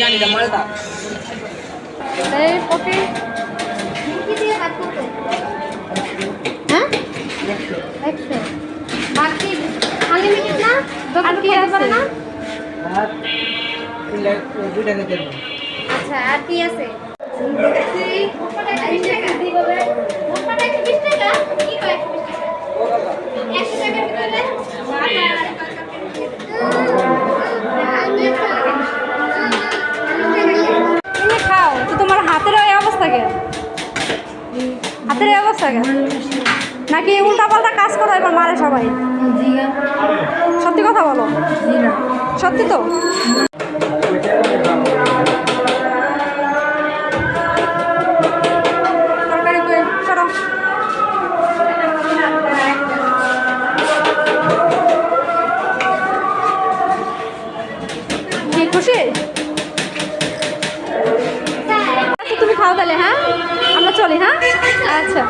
জানি না মালটা এই ওকে হ্যাঁ 100 বাকি আনলিমিটেড না আর কি আছে না আর দুইটা খেতে আচ্ছা আর কি আছে তুমি খাও তো তোমার হাতের এই অবস্থা কেন হাতের এই অবস্থা কেন নাকি উল্টা পাল্টা কাজ করো এবার মারে সবাই সত্যি কথা বলো সত্যি তো তরকারি কই সরো কি খুশি তুমি খাও তাহলে হ্যাঁ আমরা চলি হ্যাঁ আচ্ছা